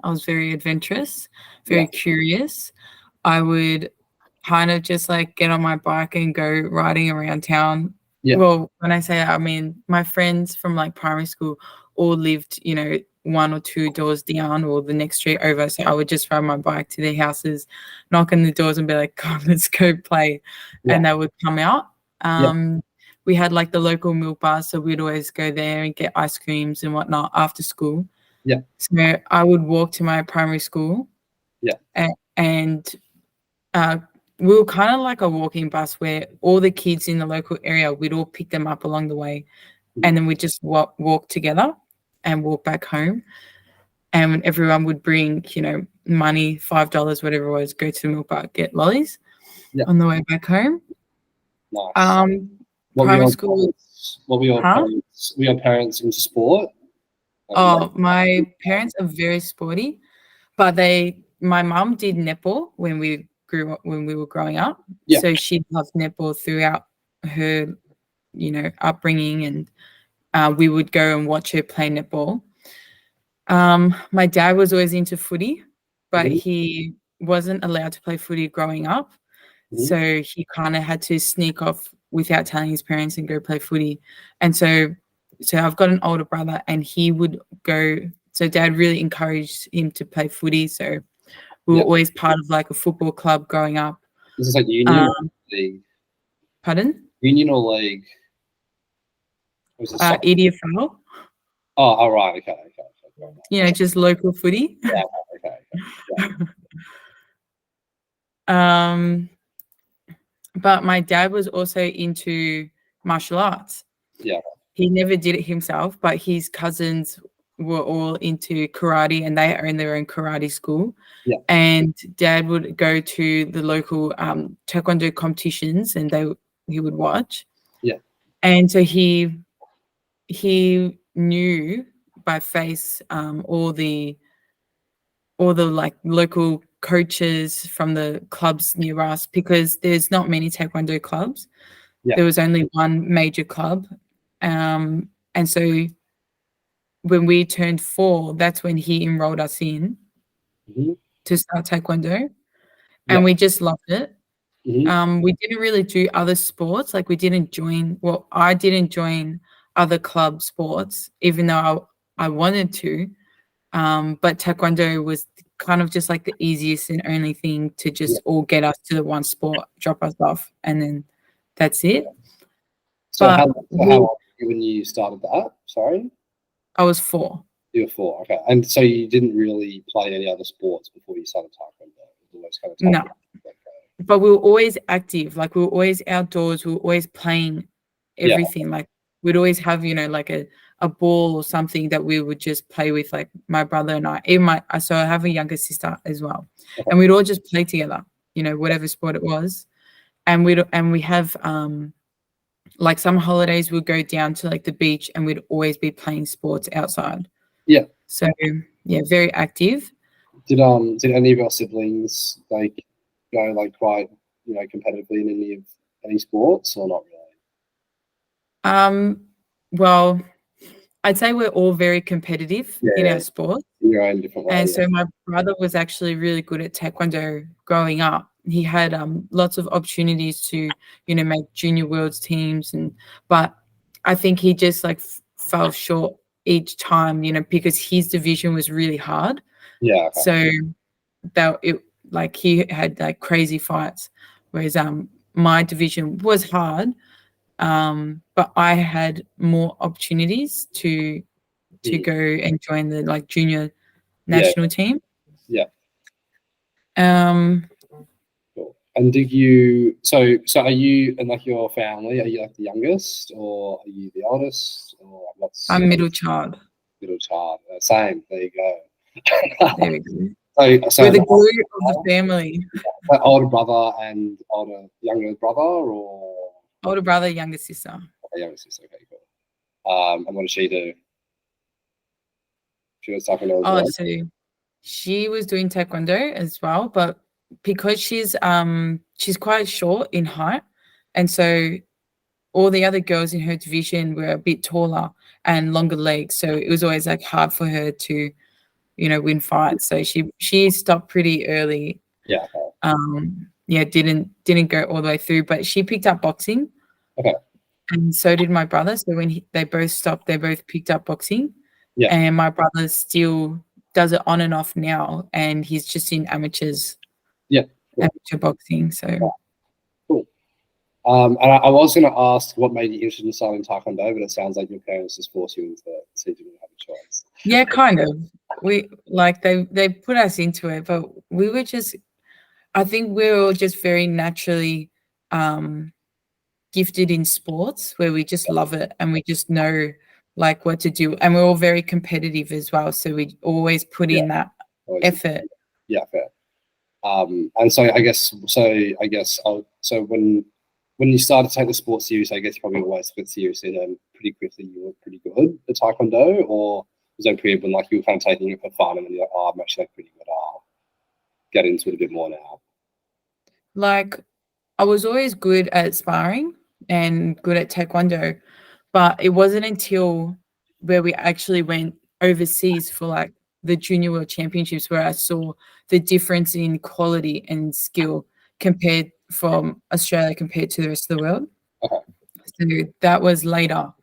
I was very adventurous, very curious. I would kind of just like get on my bike and go riding around town. Well, when I say that, I mean my friends from like primary school all lived, you know, 1 or 2 doors down or the next street over. So I would just ride my bike to their houses, knock on the doors and be like, come, let's go play. And they would come out. We had like the local milk bar, so we'd always go there and get ice creams and whatnot after school. So I would walk to my primary school. And we were kind of like a walking bus where all the kids in the local area, we'd all pick them up along the way. And then we'd just walk together and walk back home. And when everyone would bring, you know, money, $5, whatever it was, go to the milk bar, get lollies on the way back home. Nice. Primary school. What were your parents? Were your parents into sport? Oh, my parents are very sporty, but my mum did netball when we were growing up. So she loved netball throughout her, you know, upbringing, and we would go and watch her play netball. My dad was always into footy, but he wasn't allowed to play footy growing up. So he kind of had to sneak off without telling his parents and go play footy. And so I've got an older brother, and he would go. So dad really encouraged him to play footy. So we were always part of like a football club growing up. This is like union or league? Pardon? Union or league? EDFL. Oh, right. Okay. You know, just local footy. Yeah. Okay. Yeah. But my dad was also into martial arts. Yeah. He never did it himself, but his cousins were all into karate, and they owned their own karate school. Yeah. And dad would go to the local taekwondo competitions, and he would watch. Yeah. And so he knew by face all the like local coaches from the clubs near us, because there's not many taekwondo clubs. There was only one major club. And so when we turned 4, that's when he enrolled us in to start taekwondo, and we just loved it. We didn't really do other sports. Like I didn't join other club sports, even though I wanted to. But taekwondo was kind of just like the easiest and only thing to just all get us to the one sport, drop us off, and then that's it. So how old were you when you started that? Sorry? I was 4. You were 4, okay. And so you didn't really play any other sports before you started taekwondo? No. But we were always active. Like we were always outdoors. We were always playing everything. Like we'd always have, you know, like a ball or something that we would just play with, like my brother and I. So I have a younger sister as well. And we'd all just play together, you know, whatever sport it was. And we have like some holidays we'd go down to like the beach, and we'd always be playing sports outside. Yeah. So yeah, very active. Did any of your siblings like go like quite, you know, competitively in any sports, or not really? Well, I'd say we're all very competitive in our sports. In your own different way. And so my brother was actually really good at taekwondo growing up. He had lots of opportunities to, you know, make junior worlds teams, but I think he just like fell short each time, you know, because his division was really hard. Yeah. Okay. So he had like crazy fights, whereas my division was hard, but I had more opportunities to go and join the like junior national team. Yeah. Cool. And did you? So are you and like your family? Are you like the youngest, or are you the oldest, or what's? I'm middle child. Middle child. Same. There you go. There we go. So we're the glue of the family. Older brother and younger brother, or older brother, younger sister. Okay, younger sister. Okay, cool. And what does she do? She was taekwondo as well. So she was doing taekwondo as well, but because she's quite short in height, and so all the other girls in her division were a bit taller and longer legs, so it was always like hard for her to, win fights. So she stopped pretty early. Yeah. Didn't go all the way through, but she picked up boxing. Okay. And so did my brother. So when they both stopped, they both picked up boxing. Yeah. And my brother still does it on and off now, and he's just in amateurs. Yeah. Cool. Amateur boxing. So. Yeah. Cool. And I was going to ask what made you interested in starting taekwondo, but it sounds like your parents just forced you into it, so you didn't have a choice. Yeah, kind of. They put us into it, but we were just, I think we were all just very naturally gifted in sports where we just love it and we just know like what to do, and we're all very competitive as well, so we always put in that effort. Yeah, fair. And so I guess when you started to take the sport seriously, I guess you probably always took it seriously, and pretty quickly you were pretty good at taekwondo, or was there a period when like you were kind of taking it for fun and then you're like, oh, I'm actually like pretty good, I'll get into it a bit more now? Like, I was always good at sparring and good at taekwondo, but it wasn't until where we actually went overseas for like the Junior World Championships where I saw the difference in quality and skill compared from Australia compared to the rest of the world. Okay. So that was later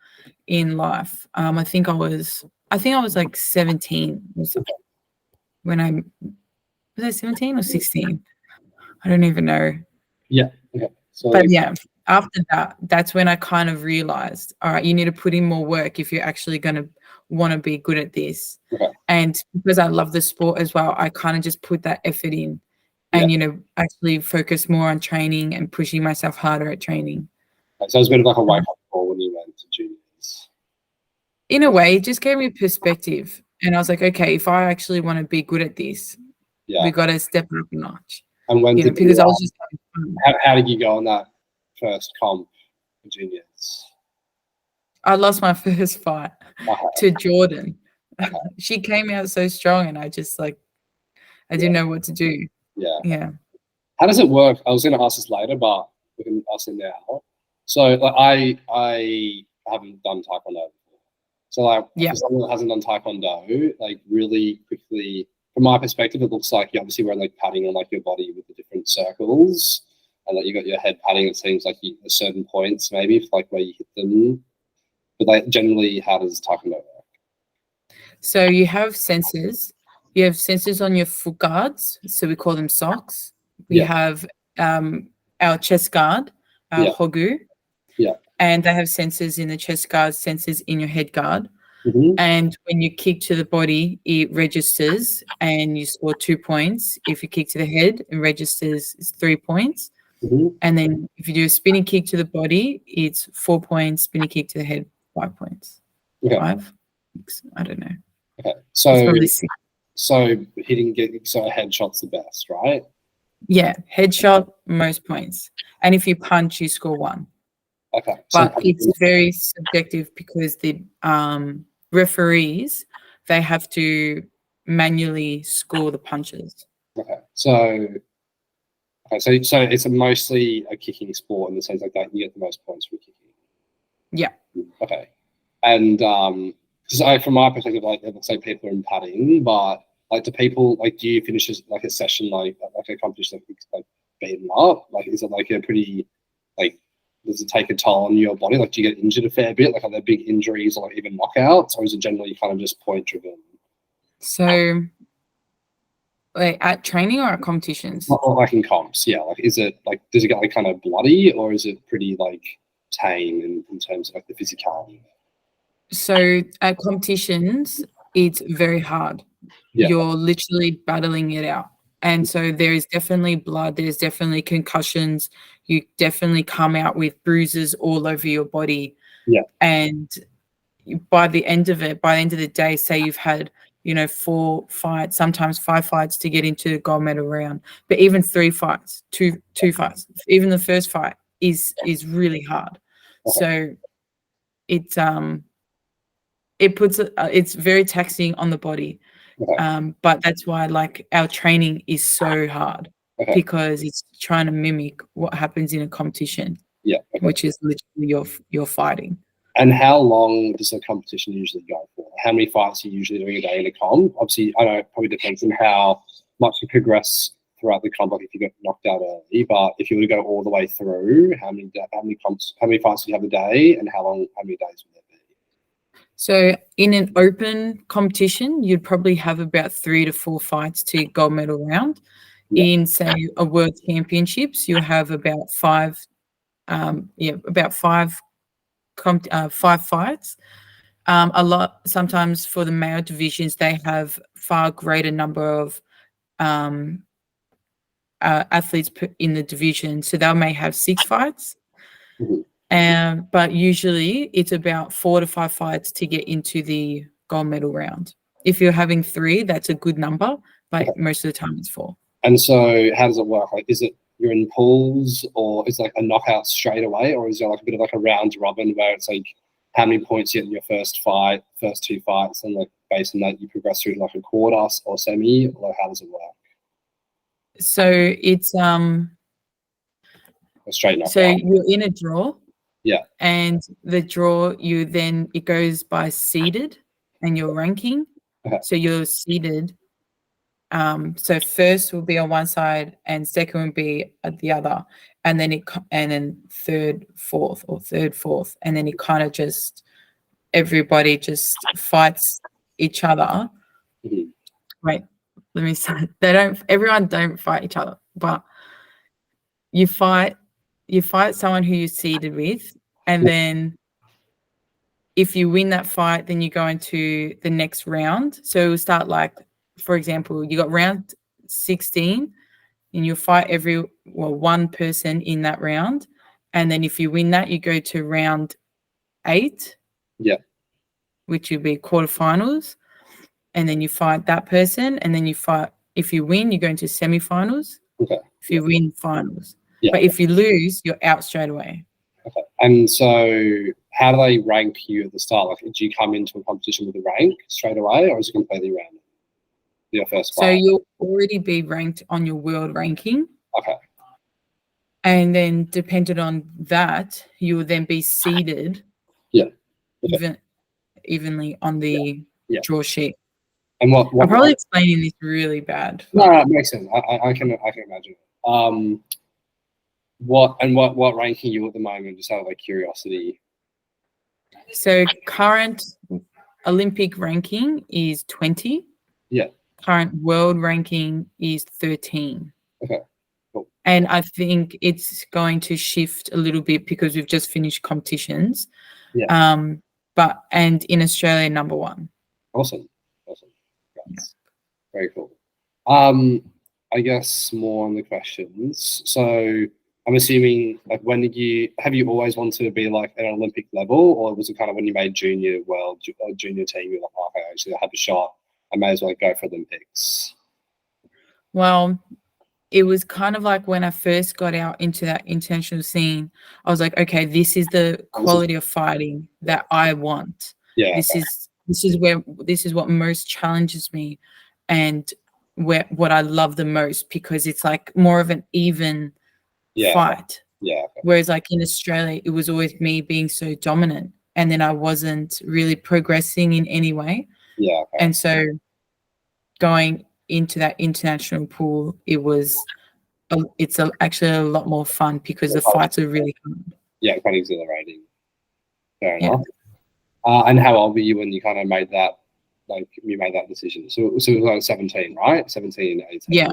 in life. I think I was like 17 when was I 17 or 16? I don't even know. Yeah. Okay. So but yeah, after that, that's when I kind of realized, all right, you need to put in more work if you're actually going to want to be good at this. Okay. And because I love the sport as well, I kind of just put that effort in and, actually focus more on training and pushing myself harder at training. So it was a bit of like a wake-up call when you went to juniors. In a way, it just gave me perspective. And I was like, okay, if I actually want to be good at this, we got to step up a notch. And when did because I was just how did you go on that first comp for juniors? I lost my first fight to Jordan. She came out so strong, and I just I didn't know what to do. Yeah. How does it work? I was going to ask this later, but we can ask it now. So like I haven't done taekwondo before. So like for someone that hasn't done taekwondo, like really quickly, from my perspective, it looks like you obviously wearing like padding on like your body with the different circles, and like you got your head padding. It seems like at certain points maybe like where you hit them. But like generally, how does taekwondo work? So you have sensors. You have sensors on your foot guards, so we call them socks. We have our chest guard, our hogu. And they have sensors in the chest guard, sensors in your head guard. And when you kick to the body, it registers and you score 2 points. If you kick to the head, it registers, it's 3 points. And then if you do a spinning kick to the body, it's 4 points. Spinning kick to the head, 5 points. 5? 6, I don't know. Okay. So hitting, so a headshot's the best, right? Yeah, headshot, most points. And if you punch, you score 1. Okay. But it's very subjective because the referees, they have to manually score the punches. Okay. So it's mostly a kicking sport in the sense like that you get the most points for kicking. Yeah. Okay. And because from my perspective, like it looks like people are in padding, but like do you finish like a session like a competition like beaten up? Like is it like a pretty like does it take a toll on your body? Like do you get injured a fair bit? Like are there big injuries or like even knockouts, or is it generally kind of just point driven? So like at training or at competitions? Or like in comps, yeah. Like is it like does it get like kind of bloody, or is it pretty like tame in terms of like the physicality? So at competitions, it's very hard. You're literally battling it out. And so there is definitely blood, there's definitely concussions. You definitely come out with bruises all over your body. Yeah. And by the end of the day, say you've had, 4 fights, sometimes 5 fights to get into the gold medal round, but even 3 fights, two fights, even the first fight is really hard. So it's very taxing on the body. But that's why like our training is so hard because it's trying to mimic what happens in a competition, which is literally you're fighting. And how long does the competition usually go for? How many fights are you usually doing a day in a comp? Obviously, I know it probably depends on how much you progress throughout the comp, like if you get knocked out early. But if you were to go all the way through, how many fights do you have a day, and how many days would that be? So in an open competition, you'd probably have about 3 to 4 fights to gold medal round. Yeah. In, say, a World Championships, you'll have about 5 fights. A lot sometimes for the male divisions, they have far greater number of athletes in the division, so they may have 6 fights. Mm-hmm. But usually it's about 4 to 5 fights to get into the gold medal round. If you're having 3, that's a good number, but most of the time it's 4. And so how does it work? Like, is it you're in pools, or is it like a knockout straight away, or is there like a bit of like a round robin where it's like how many points you get in your first 2 fights, and like based on that you progress through to like a quarter or semi, or how does it work? So it's a straight knockout. So you're in a draw. Yeah. And the draw, it goes by seeded and your ranking. Okay. So you're seeded. So first will be on one side, and second will be at the other, and then third, fourth, and then it kind of just everybody just fights each other. Mm-hmm. Wait, let me say everyone don't fight each other, but you fight someone who you're seeded with, and then if you win that fight, then you go into the next round. So we'll start like, for example, you got round 16, and you'll fight one person in that round, and then if you win that, you go to round 8. Yeah. Which would be quarterfinals, and then you fight that person, and then if you win, you go into semifinals. Okay. If you win, finals. Yeah. But if you lose, you're out straight away. Okay. And so how do they rank you at the start? Like, do you come into a competition with a rank straight away, or is it completely random? Your first fight? So you'll already be ranked on your world ranking. Okay. And then depending on that, you will then be seeded. Yeah. Okay. Evenly on the draw sheet. And what I'm probably explaining this really bad. No, it makes sense. I can imagine. What ranking are you at the moment, just out of like curiosity? So current Olympic ranking is 20. Yeah. Current world ranking is 13. Okay. Cool. And I think it's going to shift a little bit because we've just finished competitions. Yeah. And in Australia, number 1. Awesome. That's very cool. I guess more on the questions. So I'm assuming, like, have you always wanted to be like at an Olympic level, or was it kind of when you made junior team, you're like, oh, okay, actually I have a shot, I may as well go for Olympics? Well, it was kind of like when I first got out into that international scene, I was like, okay, this is the quality of fighting that I want. Yeah. This is what most challenges me, and what I love the most, because it's like more of an even fight. Yeah. Okay. Whereas like in Australia, it was always me being so dominant, and then I wasn't really progressing in any way. Yeah. Okay. And so going into that international pool, it's actually a lot more fun because the fights are really fun. Yeah, quite exhilarating. Fair enough. And how old were you when you kind of made that, like, you made that decision? So it was like 17, right? 17, 18. Yeah.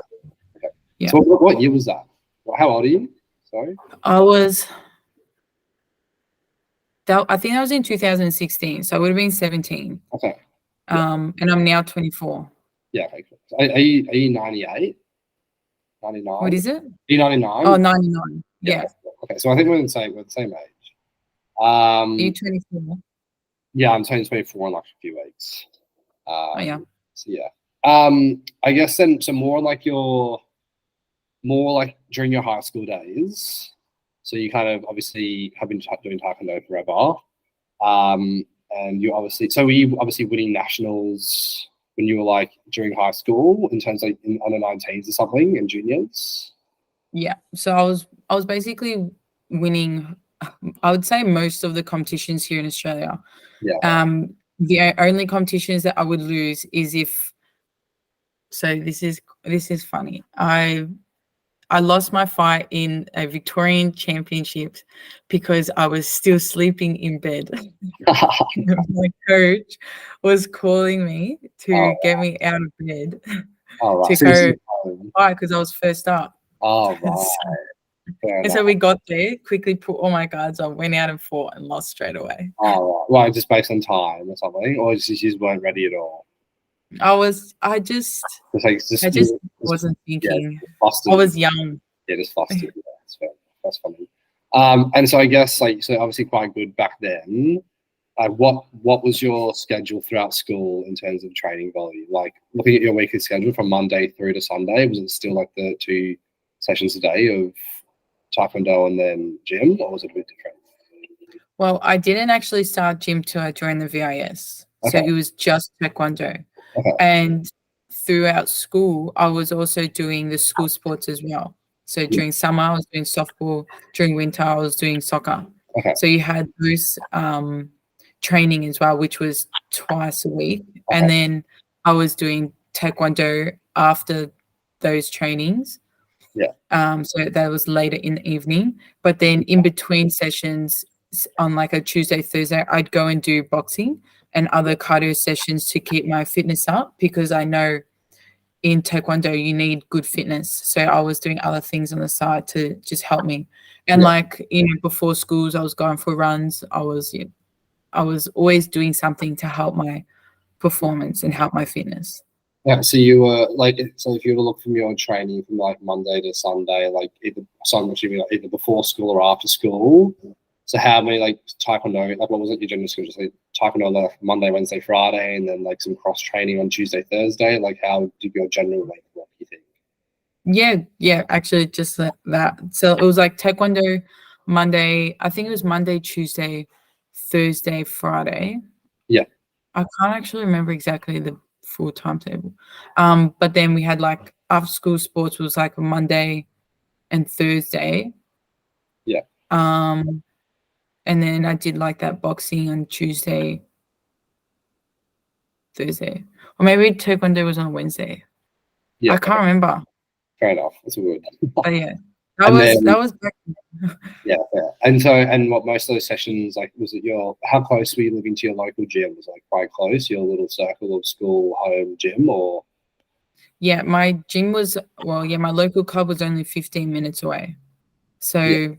Okay. Yeah. So what year was that? How old are you? Sorry. I think that was in 2016, so I would have been 17. Okay. And I'm now 24. Yeah. Okay. Cool. So are you 98? 99? What is it? Are you 99? Oh, 99. Yeah. Okay. So I think we're the same age. Are you 24? Yeah, I'm turning 24 in like a few weeks. Oh yeah. So yeah. I guess then, so more like during your high school days. So you kind of obviously have been doing taekwondo forever. And you were you obviously winning nationals when you were like during high school, in terms of like in under 19s or something, and juniors? Yeah. So I was basically winning I would say most of the competitions here in Australia. Yeah. The only competitions that I would lose is if. So this is funny. I lost my fight in a Victorian Championships because I was still sleeping in bed. My coach was calling me to get me out of bed to go fight because I was first up. Oh, right. And so we got there, quickly put all my guards on, went out and fought and lost straight away. Oh, right. Well, just based on time or something, or just you just weren't ready at all? I just wasn't thinking. Yeah, I was young. Yeah, just flustered. Yeah, that's funny. And so I guess so obviously quite good back then. What was your schedule throughout school in terms of training volume? Like looking at your weekly schedule from Monday through to Sunday, was it still like the 2 sessions a day of taekwondo and then gym, or was it a bit different? Well, I didn't actually start gym till I joined the VIS. Okay. So it was just taekwondo. Okay. And throughout school, I was also doing the school sports as well. So during summer, I was doing softball. During winter, I was doing soccer. Okay. So you had those training as well, which was twice a week. Okay. And then I was doing taekwondo after those trainings. Yeah. So that was later in the evening. But then in between sessions on like a Tuesday, Thursday, I'd go and do boxing and other cardio sessions to keep my fitness up, because I know in taekwondo you need good fitness. So I was doing other things on the side to just help me. And like, before schools, I was going for runs. I was always doing something to help my performance and help my fitness. Yeah, so you were so if you were to look from your training from like Monday to Sunday, like either before school or after school. So how many like taekwondo, like what was it your general schedule? So taekwondo like Monday, Wednesday, Friday, and then like some cross training on Tuesday, Thursday. Like how did your general week look, you think? Yeah, actually just that. So it was like taekwondo Monday, I think it was Monday, Tuesday, Thursday, Friday. Yeah. I can't actually remember exactly the full timetable. But then we had like after school sports was like a Monday and Thursday. Yeah. And then I did like that boxing on Tuesday, Thursday, or maybe taekwondo was on Wednesday. Yeah, I can't remember. Fair enough. That's good. But yeah, that was back then. Yeah. And what most of those sessions, like, was it how close were you living to your local gym? Was it like quite close, your little circle of school home gym, or? Yeah, my gym was my local club was only 15 minutes away, so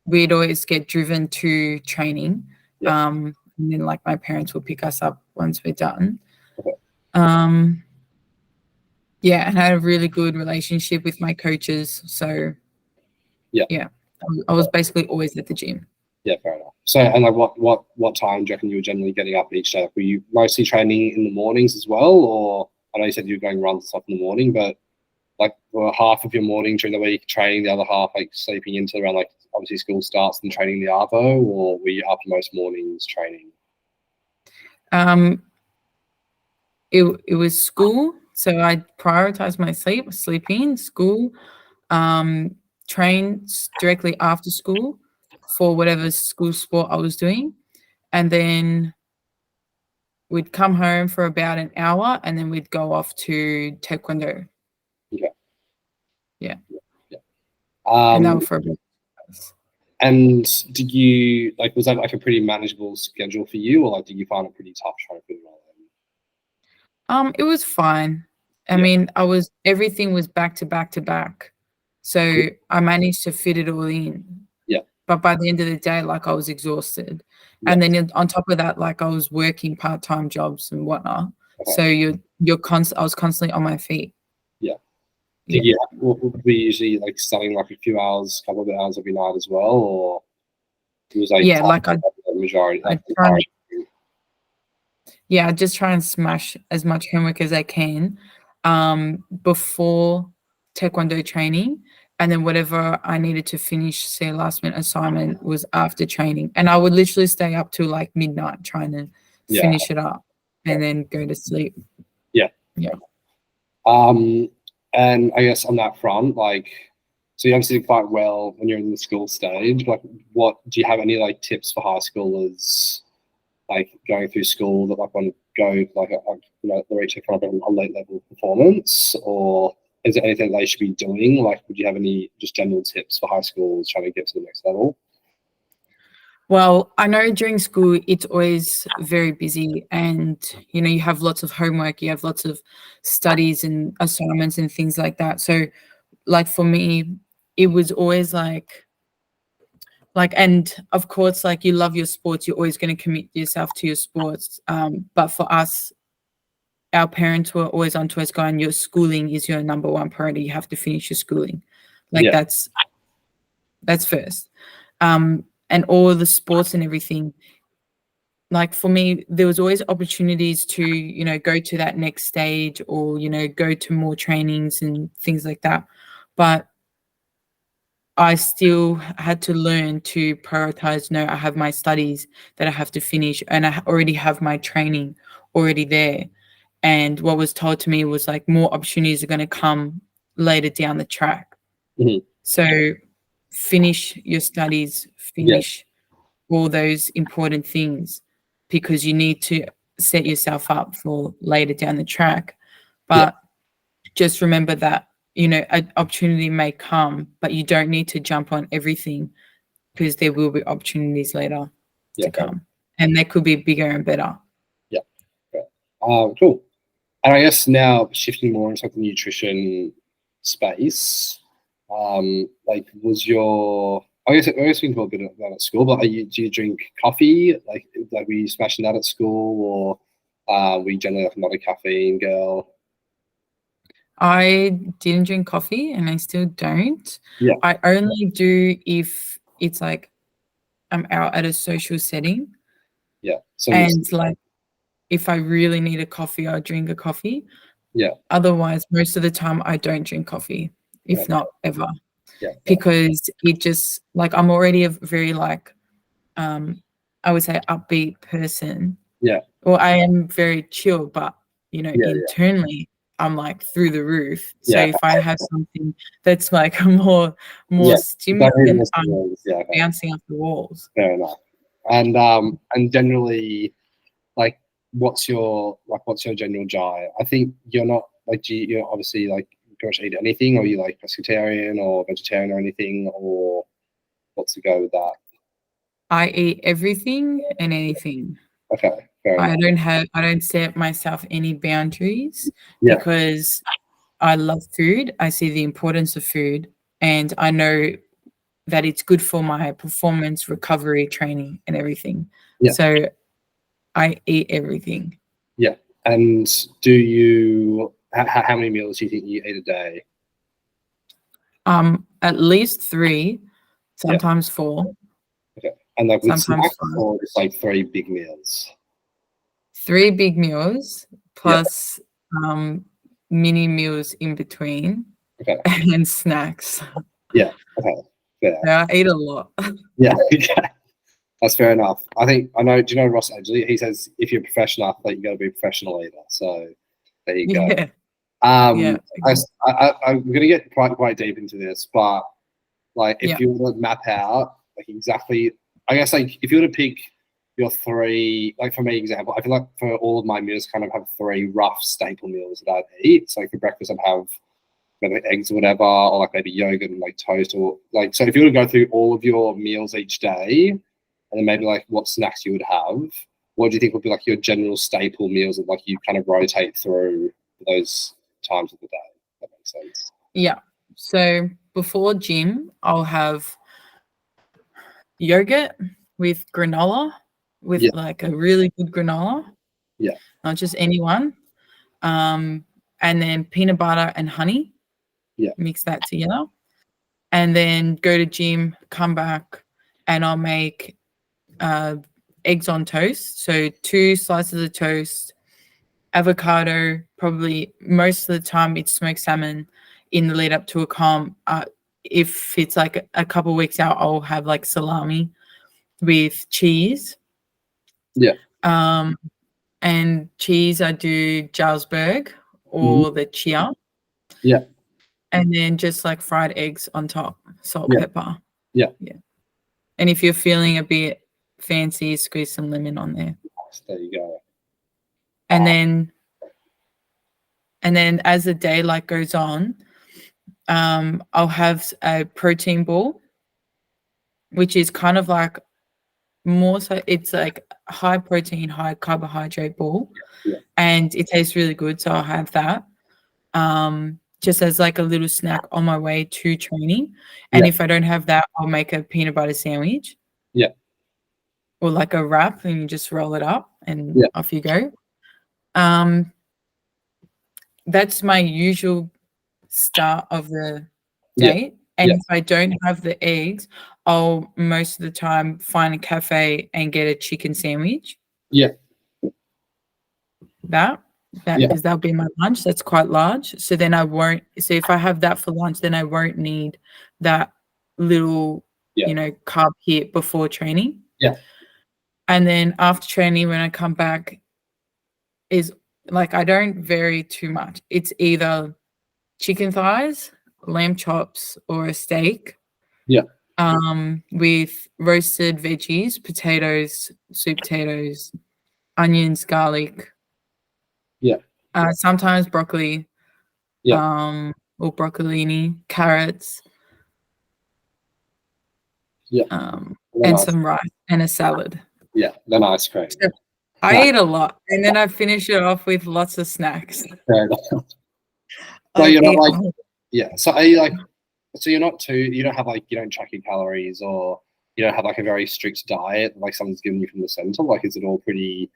we'd always get driven to training. Yeah. And then like my parents would pick us up once we're done. Okay. Yeah, and I had a really good relationship with my coaches. So yeah, I was basically always at the gym. Yeah, fair enough. So, and like what time do you reckon you were generally getting up each day? Were you mostly training in the mornings as well, or I know you said you were going runs and stuff in the morning, but like were half of your morning during the week training, the other half like sleeping into around like obviously school starts and training the arvo, or were you up most mornings training? It was school, so I prioritized my sleeping, school, train directly after school for whatever school sport I was doing, and then we'd come home for about an hour, and then we'd go off to taekwondo. Yeah. And that was for a bit. And did you was that like a pretty manageable schedule for you, or like did you find it pretty tough trying to fit it all in? It was fine. I mean, everything was back to back to back, so I managed to fit it all in. Yeah. But by the end of the day, like I was exhausted, and then on top of that, like I was working part-time jobs and whatnot. Okay. So I was constantly on my feet. Yeah. Did you we usually like studying like a few hours, couple of hours every night as well, or it was like majority? I just try and smash as much homework as I can before taekwondo training, and then whatever I needed to finish, say last minute assignment, was after training, and I would literally stay up till like midnight trying to finish it up and then go to sleep. Yeah. And I guess on that front, like So you obviously did quite well when you're in the school stage. Like, what do you have any like tips for high schoolers, like going through school that like want to go like reach a kind of a late level performance, or is there anything they should be doing? Like, would you have any just general tips for high schools trying to get to the next level? Well, I know during school it's always very busy, and you have lots of homework, you have lots of studies and assignments and things like that. So like for me, it was always like, and of course, like you love your sports, you're always going to commit yourself to your sports. But for us, our parents were always on to us going, your schooling is your number one priority. You have to finish your schooling. Like that's first. And all the sports and everything. Like for me, there was always opportunities to, go to that next stage or, go to more trainings and things like that. But I still had to learn to prioritize. No, I have my studies that I have to finish, and I already have my training already there. And what was told to me was like more opportunities are going to come later down the track. Mm-hmm. So finish your studies, finish all those important things, because you need to set yourself up for later down the track. But just remember that, an opportunity may come, but you don't need to jump on everything, because there will be opportunities later to come, and they could be bigger and better. Yeah. Cool. And I guess now shifting more into the nutrition space, like was your, I guess we can talk a bit about at school, but do you drink coffee? Like were you smashing that at school, or were you generally like not a caffeine girl? I didn't drink coffee, and I still don't. Yeah. I only do if it's like I'm out at a social setting. Yeah. So and like if I really need a coffee, I'll drink a coffee. Yeah. Otherwise, most of the time I don't drink coffee, if not ever. Yeah. Because it just like I'm already a very like I would say upbeat person. Yeah. Well, I am very chill, but internally I'm like through the roof. So if I have something that's like more stimulant, I'm bouncing off the walls. Fair enough. And generally, like, what's your general diet? I think you're not like, you're obviously like, pretty much eat anything, or you like pescatarian or vegetarian or anything, or what's the go with that? I eat everything and anything. Okay, fair enough. I don't set myself any boundaries because I love food. I see the importance of food, and I know that it's good for my performance, recovery, training, and everything. Yeah. So I eat everything. Yeah. And do you, how many meals do you think you eat a day? At least 3, sometimes 4. Okay. And like with snacks, or just like 3 big meals? 3 big meals plus mini meals in between. Okay. And snacks. Yeah. Okay. Fair. Yeah, I eat a lot. Yeah. That's fair enough. I think I know. Do you know Ross Edgley? He says if you're a professional athlete, you got to be a professional eater. So there you go. Yeah. I'm gonna get quite deep into this, but like if you were to map out like exactly, I guess like if you were to pick your 3, like for me example, I feel like for all of my meals kind of have 3 rough staple meals that I'd eat. So like for breakfast I'd have maybe eggs or whatever, or like maybe yogurt and like toast, or like, so if you were to go through all of your meals each day, and then maybe like what snacks you would have, what do you think would be like your general staple meals that like you kind of rotate through those times of the day? If that makes sense. Yeah. So before gym, I'll have yogurt with granola, with like a really good granola. Yeah. Not just anyone. And then peanut butter and honey. Yeah. Mix that together. And then go to gym, come back, and I'll make eggs on toast. So 2 slices of toast, avocado, probably most of the time it's smoked salmon in the lead up to a comp. If it's like a couple of weeks out, I'll have like salami with cheese. Yeah. And cheese, I do Jarlsberg or the chia. Yeah. And then just like fried eggs on top, salt, pepper. Yeah. And if you're feeling a bit fancy, squeeze some lemon on there. There you go. And then as the day like goes on, I'll have a protein ball, which is kind of like more so it's like high protein, high carbohydrate ball. And it tastes really good, so I'll have that. Just as like a little snack on my way to training. And if I don't have that, I'll make a peanut butter sandwich. Yeah. Or like a wrap, and you just roll it up and off you go. That's my usual start of the day. And if I don't have the eggs, I'll most of the time find a cafe and get a chicken sandwich. Yeah. That because that'll be my lunch. That's quite large. So then I won't. So if I have that for lunch, then I won't need that little, carb hit before training. Yeah. And then after training, when I come back, is like I don't vary too much. It's either chicken thighs, lamb chops, or a steak. Yeah. With roasted veggies, potatoes, sweet potatoes, onions, garlic. Yeah. Sometimes broccoli. Yeah. Or broccolini, carrots. Yeah. And some rice and a salad. Yeah. Then ice cream. So I eat a lot, and then I finish it off with lots of snacks. Fair enough. So you're not like, so are you like, so you're not you don't have like, you don't track your calories, or you don't have like a very strict diet like someone's given you from the center? Like, is it all pretty,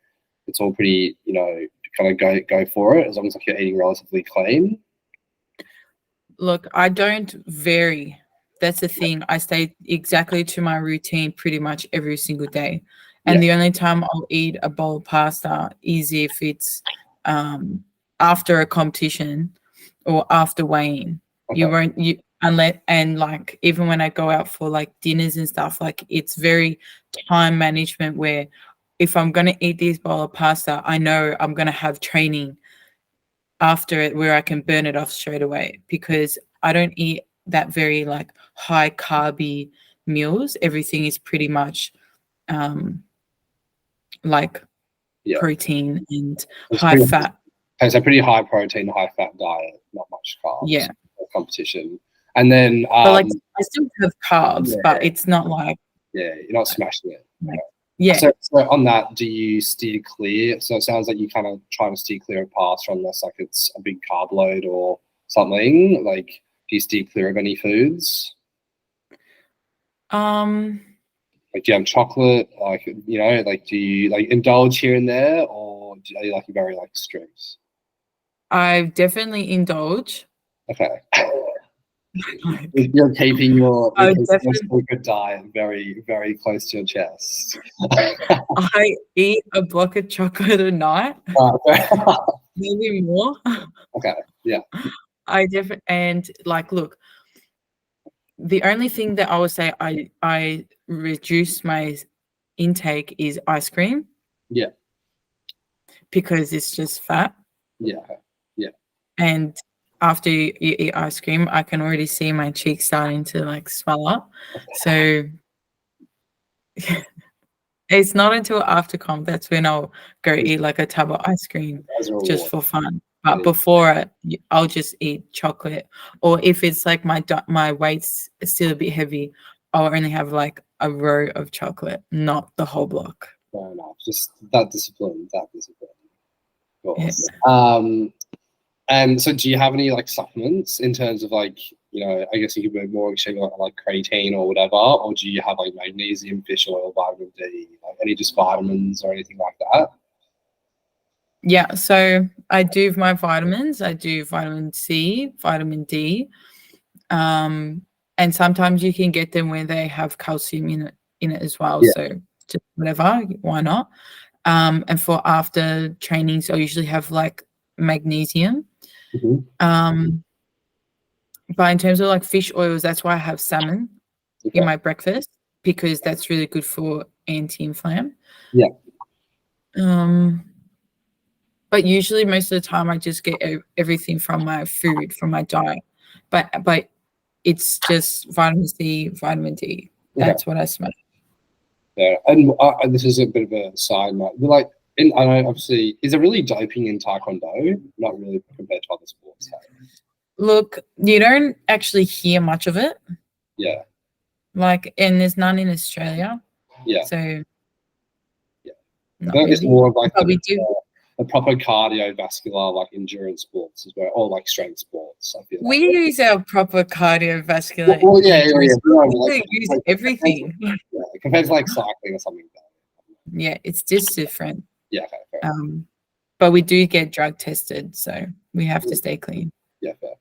it's all pretty, kind of go for it as long as like you're eating relatively clean? Look, I don't vary. That's the thing. I stay exactly to my routine pretty much every single day. And the only time I'll eat a bowl of pasta is if it's after a competition or after weighing. Okay. And like even when I go out for like dinners and stuff, like it's very time management where if I'm gonna eat this bowl of pasta, I know I'm gonna have training after it where I can burn it off straight away, because I don't eat that very like high carby meals. Everything is pretty much like protein and high fat. It's a pretty high protein, high fat diet, not much carbs. Yeah. Competition. And then but like I still have carbs, but it's not like you're not smashing it. Yeah. So on that, do you steer clear? So it sounds like you kind of try to steer clear of pasta unless like it's a big carb load or something. Like, do you steer clear of any foods? Like, do you have chocolate? Like, like, do you like indulge here and there, or are you like very like strict? I definitely indulge. Okay. You're keeping your secret diet very, very close to your chest. I eat a block of chocolate a night. Maybe more. Okay. Yeah. And like, look, the only thing that I would say I reduce my intake is ice cream. Yeah. Because it's just fat. Yeah. Yeah. And after you eat ice cream, I can already see my cheeks starting to like swell up. So it's not until after comp that's when I'll go eat like a tub of ice cream just for fun. But before I'll just eat chocolate. Or if it's like my weight's still a bit heavy, I'll only have like a row of chocolate, not the whole block. Fair enough. Just that discipline. Of course. Yeah. And so do you have any like supplements in terms of like, I guess you could be more extreme like creatine or whatever, or do you have like magnesium, fish oil, vitamin D, like any just vitamins or anything like that? Yeah, so I do my vitamins. I do vitamin C, vitamin D, and sometimes you can get them where they have calcium in it as well. Yeah. So just whatever, why not? And for after trainings, I usually have like magnesium. Mm-hmm. But in terms of like fish oils, that's why I have salmon in my breakfast, because that's really good for anti-inflammatory. Yeah. But usually most of the time I just get everything from my food, from my diet. but it's just vitamin C, vitamin D. That's what I smoke. Yeah, and this is a bit of a side note. Like, I know obviously, is there really doping in taekwondo? Not really compared to other sports. Look, you don't actually hear much of it. Yeah. Like, and there's none in Australia. Yeah. So. Yeah. Not really. It's more of like the proper cardiovascular, like endurance sports as well, or like strength sports. I feel we use our proper cardiovascular. Well, yeah. We use everything. Compared to like cycling or something. Yeah, it's just different. Yeah. Okay, fair. But we do get drug tested, so we have to stay clean. Yeah, fair.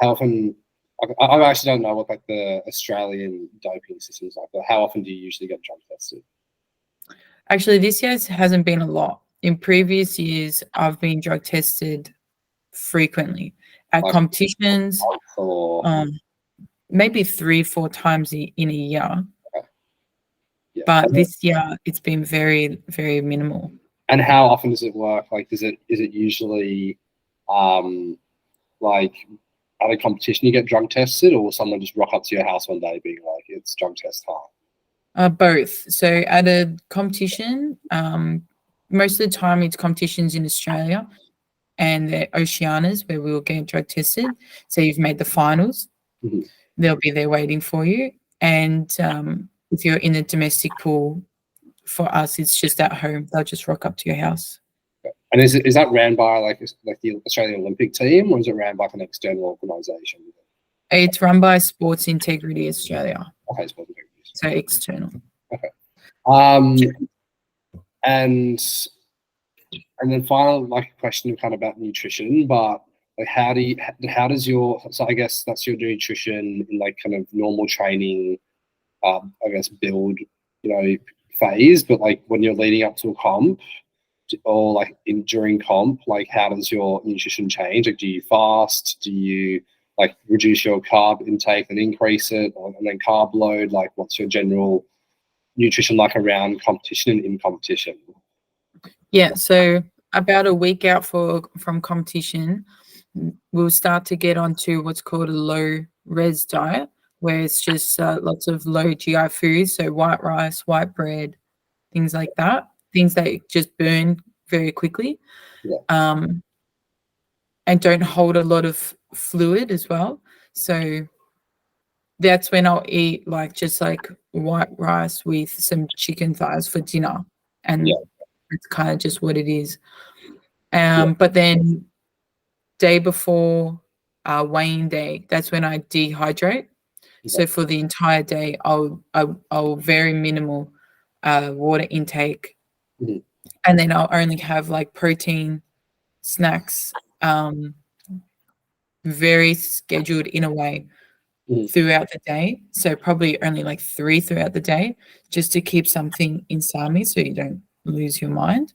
How often? I actually don't know what like the Australian doping system is like, but how often do you usually get drug tested? Actually, this year hasn't been a lot. In previous years, I've been drug tested frequently at like competitions, maybe 3-4 times in a year. Okay. Yeah. But this year, it's been very, very minimal. And how often does it work? Like, is it usually like at a competition you get drug tested, or will someone just rock up to your house one day being like, it's drug test time? Both. So at a competition, most of the time it's competitions in Australia and the Oceanias where we will get drug tested. So you've made the finals, they'll be there waiting for you. And if you're in the domestic pool, for us, it's just at home. They'll just rock up to your house. And is that ran by like the Australian Olympic team, or is it ran by an external organisation? It's run by Sports Integrity Australia. Okay, Sports Integrity. So external. Okay. And then final like question kind of about nutrition, but like how does your, so I guess that's your nutrition in like kind of normal training, I guess build, phase, but like when you're leading up to a comp or like during comp, like how does your nutrition change? Like do you fast? Do you like reduce your carb intake and increase it, and then carb load? Like what's your general nutrition like around competition and in competition? Yeah, so about a week out from competition, we'll start to get onto what's called a low res diet, where it's just lots of low GI foods, so white rice, white bread, things like that, things that just burn very quickly, and don't hold a lot of fluid as well. So that's when I'll eat just white rice with some chicken thighs for dinner, and it's kind of just what it is. But then day before weighing day, that's when I dehydrate. So for the entire day, I'll very minimal water intake, and then I'll only have like protein snacks, very scheduled in a way throughout the day. So probably only like 3 throughout the day, just to keep something inside me so you don't lose your mind.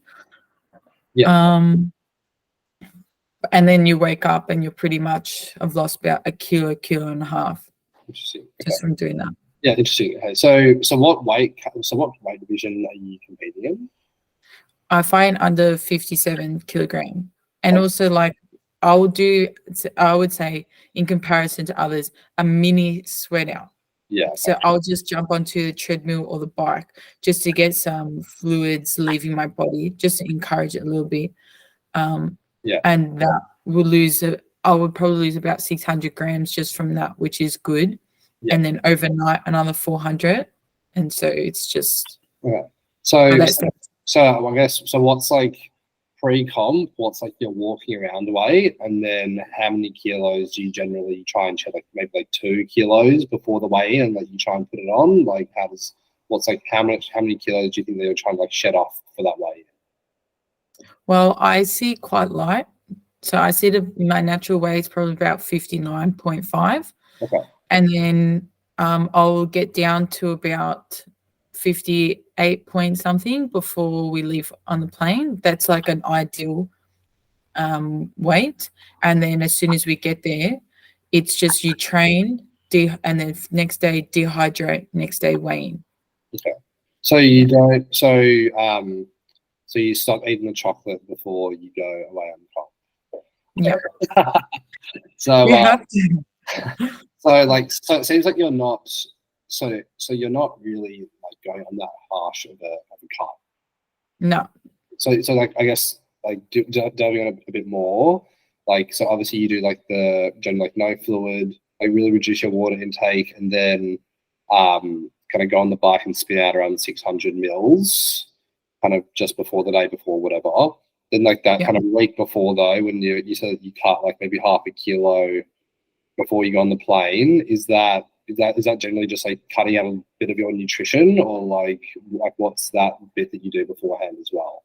And then you wake up and you're pretty much, I've lost about a kilo and a half. Interesting. Just from doing that. Yeah, interesting. Okay, so what weight division are you competing in? I fight under 57 kilogram, and also like I would say in comparison to others, a mini sweat out. Yeah. So I'll just jump onto the treadmill or the bike just to get some fluids leaving my body, just to encourage it a little bit. And that will I would probably lose about 600 grams just from that, which is good. And then overnight another 400, and so it's just. Okay. So I guess what's like pre-comp? What's like your walking around weight, and then how many kilos do you generally try and shed? Like maybe like 2 kilos before the weigh-in, and like you try and put it on. Like how many kilos do you think they were trying to like shed off for that weigh-in? Well, I see quite light, so I see my natural weight is probably about 59.5. Okay. And then I'll get down to about 58 point something before we leave on the plane. That's like an ideal weight. And then as soon as we get there, it's just you train, and then next day dehydrate, next day weigh-in. Okay. So you don't. So you stop eating the chocolate before you go away on the plane. Yeah. So you have to. So it seems like you're not. So you're not really like going on that harsh of a cut. No. So like I guess like delving on a bit more. Like so obviously you do like the general like no fluid, like really reduce your water intake, and then kind of go on the bike and spit out around 600 mils, kind of just before the day before, whatever. Then like that kind of week before though, when you said you cut like maybe half a kilo before you go on the plane, is that generally just like cutting out a bit of your nutrition, or like what's that bit that you do beforehand as well?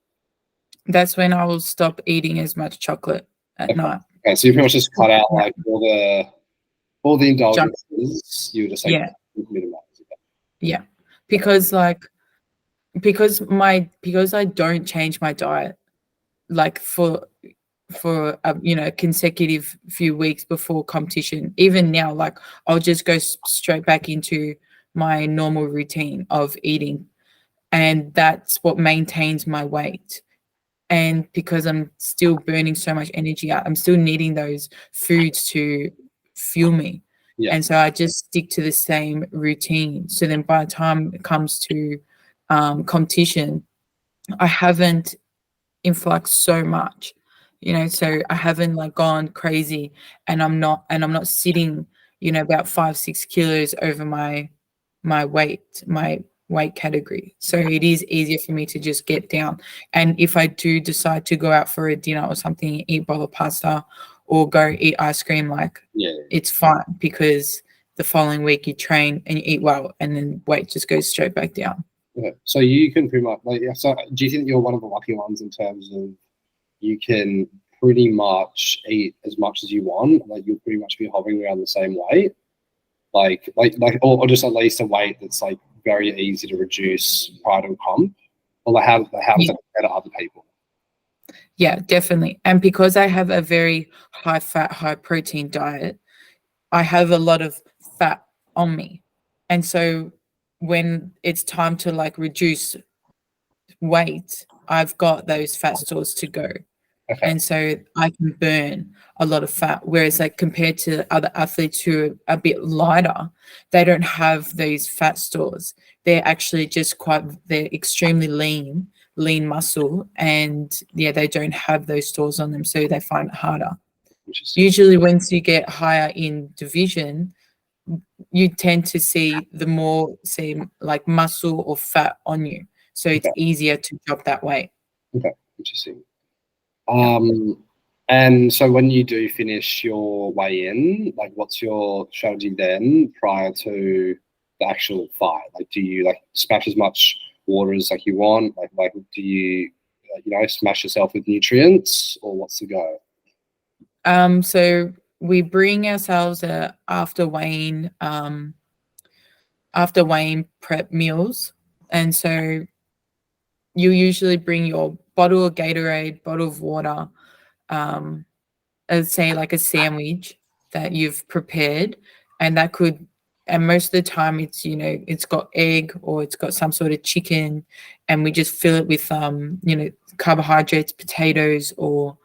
That's when I will stop eating as much chocolate at night. Okay, so you pretty much just cut out like all the indulgences. You just like minimize it. Yeah, because I don't change my diet like for consecutive few weeks before competition. Even now, like I'll just go straight back into my normal routine of eating, and that's what maintains my weight. And because I'm still burning so much energy out, I'm still needing those foods to fuel me. Yeah. And so I just stick to the same routine. So then by the time it comes to competition, I haven't influxed so much, so I haven't like gone crazy, and I'm not sitting, about 5-6 kilos over my weight category. So it is easier for me to just get down. And if I do decide to go out for a dinner or something, eat a bowl of pasta or go eat ice cream, it's fine, because the following week you train and you eat well, and then weight just goes straight back down. Okay. So you can pretty much so do you think you're one of the lucky ones in terms of you can pretty much eat as much as you want, like you'll pretty much be hovering around the same weight, or just at least a weight that's like very easy to reduce prior to comp, or how does that compare to other people? Yeah, definitely. And because I have a very high fat, high protein diet, I have a lot of fat on me. And so when it's time to like reduce weight, I've got those fat stores to go. Okay. And so I can burn a lot of fat. Whereas like compared to other athletes who are a bit lighter, they don't have those fat stores. They're actually just they're extremely lean muscle, and they don't have those stores on them, so they find it harder. Usually once you get higher in division, you tend to see the more like muscle or fat on you, so it's easier to drop that weight. Okay, interesting. And so when you do finish your weigh-in, like what's your strategy then prior to the actual fight? Like do you like smash as much water as like you want? Like do you smash yourself with nutrients, or what's the go? So we bring ourselves after weighing prep meals, and so you usually bring your bottle of Gatorade, bottle of water, let's say like a sandwich that you've prepared, and most of the time it's got egg or it's got some sort of chicken, and we just fill it with carbohydrates, potatoes, or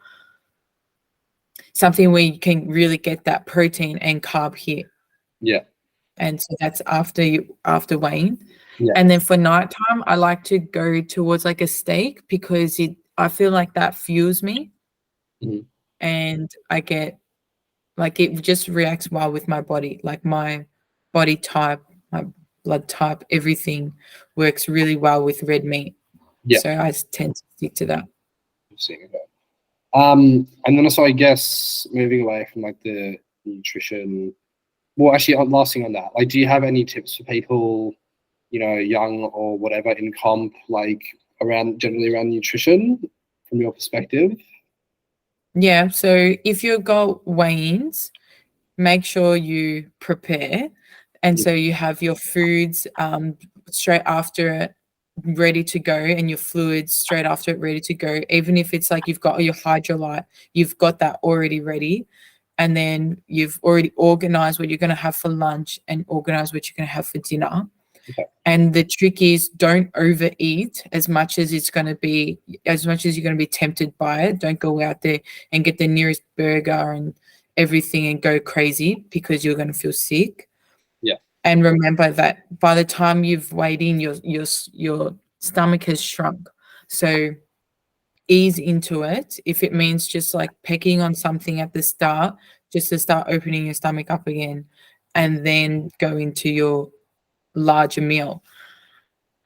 something where you can really get that protein and carb hit. Yeah. And so that's after weighing. Yeah. And then for nighttime, I like to go towards like a steak, because I feel like that fuels me. Mm-hmm. And I get like it just reacts well with my body, like my body type, my blood type, everything works really well with red meat. Yeah. So I tend to stick to that. And then also, I guess, moving away from like the nutrition, well, actually, last thing on that, like, do you have any tips for people, young or whatever in comp, like generally around nutrition from your perspective? Yeah. So if you've got weigh-ins, make sure you prepare. And so you have your foods straight after it ready to go, and your fluids straight after it ready to go. Even if it's like you've got your hydrolyte, you've got that already ready. And then you've already organized what you're going to have for lunch and organized what you're going to have for dinner. Okay. And the trick is, don't overeat as much as you're going to be tempted by it. Don't go out there and get the nearest burger everything and go crazy because you're going to feel sick. Yeah. And remember that by the time you've weighed in, your stomach has shrunk. So ease into it. If it means just like pecking on something at the start, just to start opening your stomach up again, and then go into your larger meal.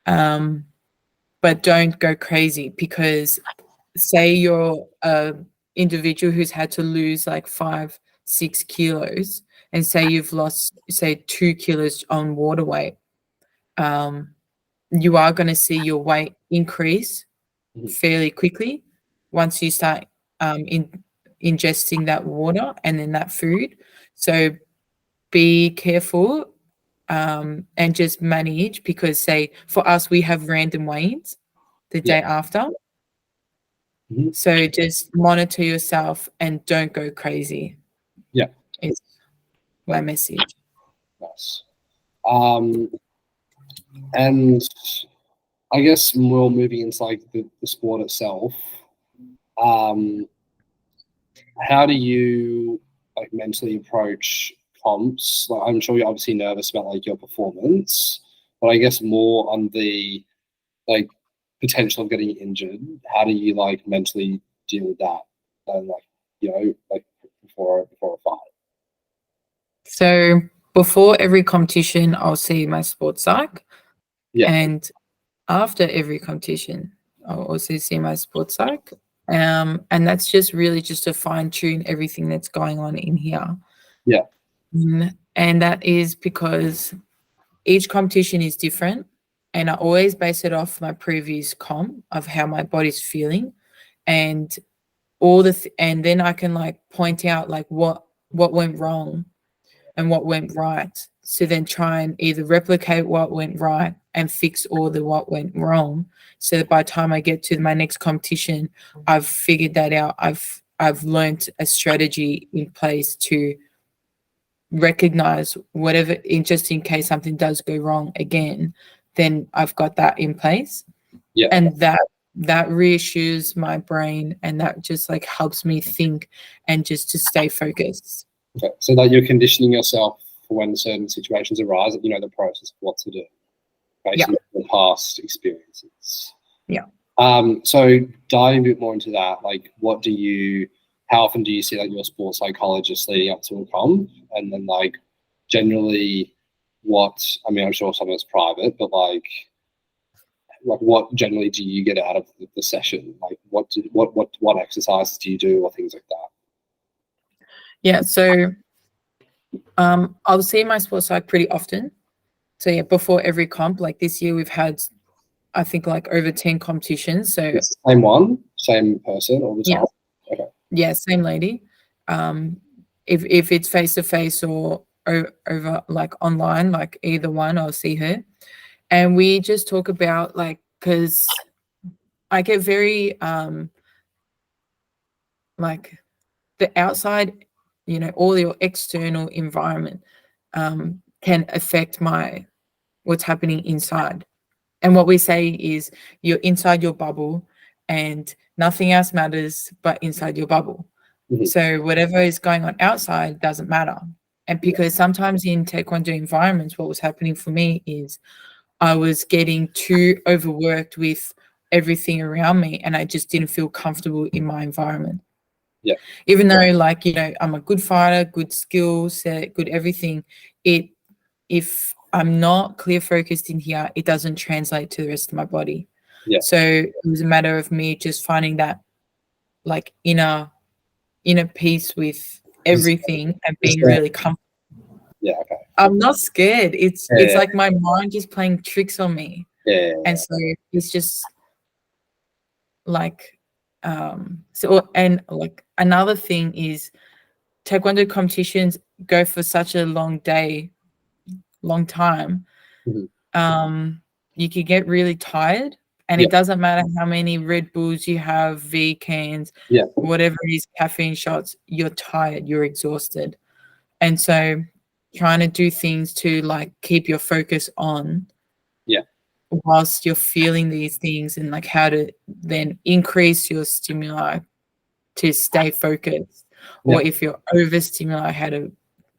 But don't go crazy, because say you're a individual who's had to lose like 5-6 kilos, and say you've lost, say, 2 kilos on water weight, you are going to see your weight increase fairly quickly once you start ingesting that water and then that food. So be careful and just manage, because say for us, we have random weigh-ins the day after. So just monitor yourself and don't go crazy. Yeah. It's my message. Nice. And I guess more moving into like the sport itself, how do you like mentally approach comps? Like, I'm sure you're obviously nervous about like your performance, but I guess more on the like potential of getting injured. How do you like mentally deal with that? And like, like before a fight. So before every competition, I'll see my sports psych. Yeah. And after every competition, I'll also see my sports psych. And that's just really just to fine tune everything that's going on in here. Yeah. And that is because each competition is different. And I always base it off my previous comp of how my body's feeling, and all and then I can like point out like what went wrong and what went right. So then try and either replicate what went right and fix all the what went wrong. So that by the time I get to my next competition, I've figured that out. I've learned a strategy in place to recognize whatever, just in case something does go wrong again, then I've got that in place. Yeah. And that reassures my brain, and that just like helps me think and just to stay focused. Okay. So that you're conditioning yourself for when certain situations arise, that you know the process of what to do based on the past experiences. Yeah. So diving a bit more into that, like how often do you see like your sports psychologist leading up to a comp? And then like generally I'm sure some of it's private, but like what generally do you get out of the session? Like what exercises do you do or things like that? Yeah, so I'll see my sports psych pretty often. So yeah, before every comp, like this year we've had, I think, like over 10 competitions. So it's the same one, same person all the time? Yeah. Okay. Yeah, same lady. If it's face to face or over like online, like either one, I'll see her. And we just talk about like, because I get very like the outside, all your external environment can affect what's happening inside. And what we say is you're inside your bubble and nothing else matters but inside your bubble. Mm-hmm. So whatever is going on outside doesn't matter. And because sometimes in taekwondo environments, what was happening for me is I was getting too overworked with everything around me, and I just didn't feel comfortable in my environment. Yeah. Even though like, I'm a good fighter, good skill set, good everything, if I'm not clear focused in here, it doesn't translate to the rest of my body. Yeah. So it was a matter of me just finding that like inner peace with everything and being really comfortable. Yeah, okay. I'm not scared. It's like my mind just playing tricks on me. Yeah. And so it's just like and like another thing is taekwondo competitions go for such a long time. Mm-hmm. You could get really tired, and it doesn't matter how many Red Bulls you have, V cans, whatever it is, caffeine shots, you're tired, you're exhausted. And so trying to do things to like keep your focus on whilst you're feeling these things, and like how to then increase your stimuli to stay focused. or if you're overstimulated, how to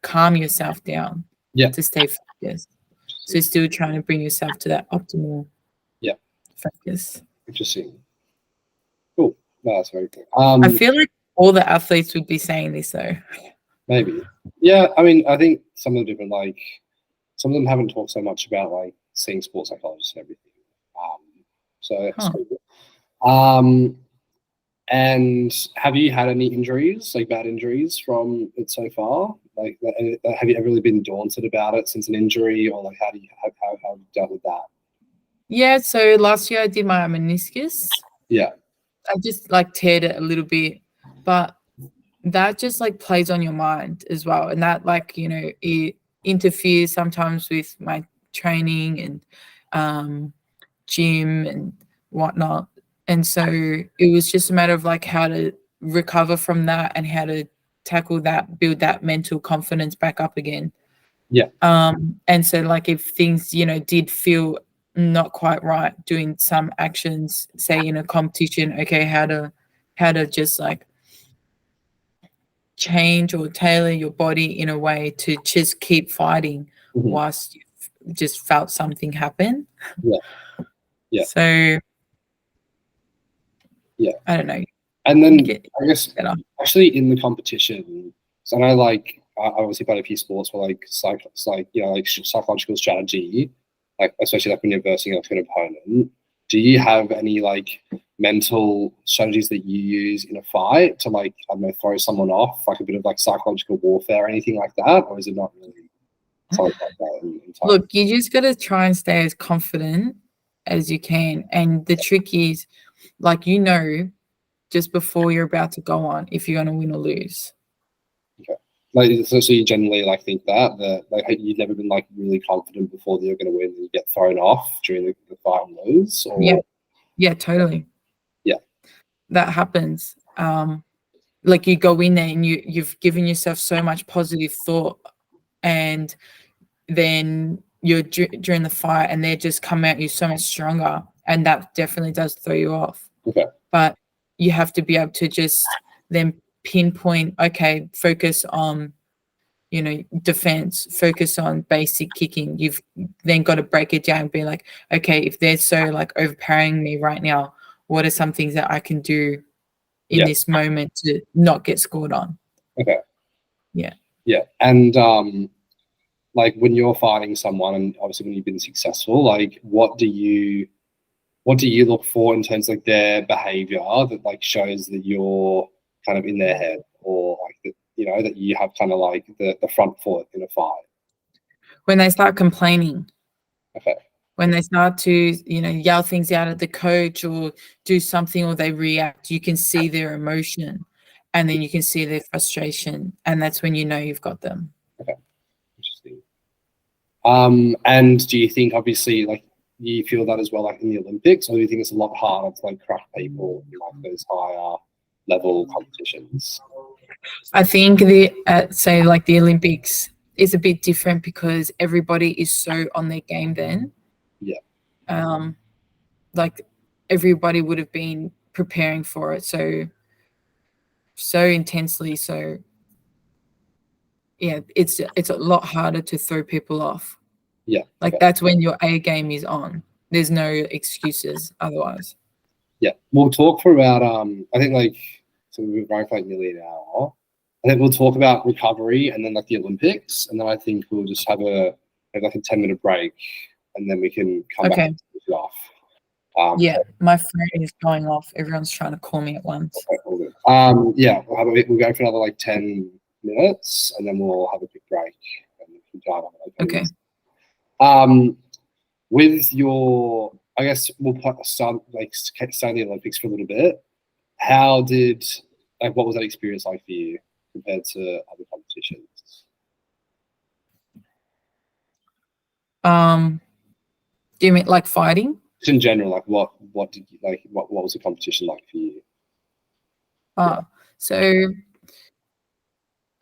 calm yourself down to stay focused. So still trying to bring yourself to that optimal focus. Interesting. Cool. No, that's very cool. I feel like all the athletes would be saying this though. Maybe. Yeah, I mean, I think some of them different, like, some of them haven't talked so much about, like, seeing sports psychologists and everything. And have you had any injuries, like bad injuries from it so far? Like, have you ever really been daunted about it since an injury, or like how have you dealt with that? Yeah, so last year I did my meniscus. Yeah. I just like teared it a little bit, but that just like plays on your mind as well. And that, like, you know, it interferes sometimes with my training and gym and whatnot. And so it was just a matter of like how to recover from that and how to tackle that, build that mental confidence back up again. Yeah. And so like if things, you know, did feel not quite right doing some actions, say in a competition, okay, how to just like change or tailor your body in a way to just keep fighting whilst you just felt something happen. Yeah. So I don't know. And then I guess actually in the competition, so I know like I obviously played a few sports where like psychological strategy, like especially like when you're versing like an opponent. Do you have any like mental strategies that you use in a fight to like, I don't know, throw someone off, like a bit of like psychological warfare or anything like that, or is it not really something like that? Look, you just got to try and stay as confident as you can, and the trick is, like, you know, just before you're about to go on, if you're going to win or lose. Okay. Like, so you generally like think that like you've never been like really confident before that you're going to win and you get thrown off during the fight and lose? Or? Yeah, totally. Yeah. That happens. Like you go in there and you've given yourself so much positive thought, and then you're during the fight and they just come at you so much stronger, and that definitely does throw you off. Okay. But you have to be able to just then pinpoint, okay, focus on, you know, defense, focus on basic kicking. You've then got to break it down and be like, okay, if they're so like overpowering me right now, what are some things that I can do in this moment to not get scored on? Okay. Yeah. Yeah. And like when you're fighting someone, and obviously when you've been successful, like what do you look for in terms of like their behavior that like shows that you're kind of in their head, or like that, you know, that you have kind of like the front foot in a fight? When they start complaining. Okay. When they start to, you know, yell things out at the coach or do something, or they react, you can see their emotion, and then you can see their frustration, and that's when you know you've got them. Okay. Interesting. And do you think, obviously, like, you feel that as well, like in the Olympics, or do you think it's a lot harder to like crack people in like those higher level competitions? I think say like the Olympics is a bit different because everybody is so on their game then. Yeah. Like everybody would have been preparing for it so intensely. So yeah, it's a lot harder to throw people off. Yeah. Like that's when your A game is on. There's no excuses otherwise. Yeah. We'll talk for about I think like, so we've run for like nearly an hour. I think we'll talk about recovery and then like the Olympics, and then I think we'll just have like a 10-minute break, and then we can come back and finish it off. Yeah, my phone is going off. Everyone's trying to call me at once. Okay, all good. Yeah, we'll go for another like 10 minutes, and then we'll have a quick break and we can dive on it. Okay. With your, I guess we'll start the Olympics for a little bit. What was that experience like for you compared to other competitions? Do you mean like fighting? Just in general, like what did you like? What was the competition like for you? So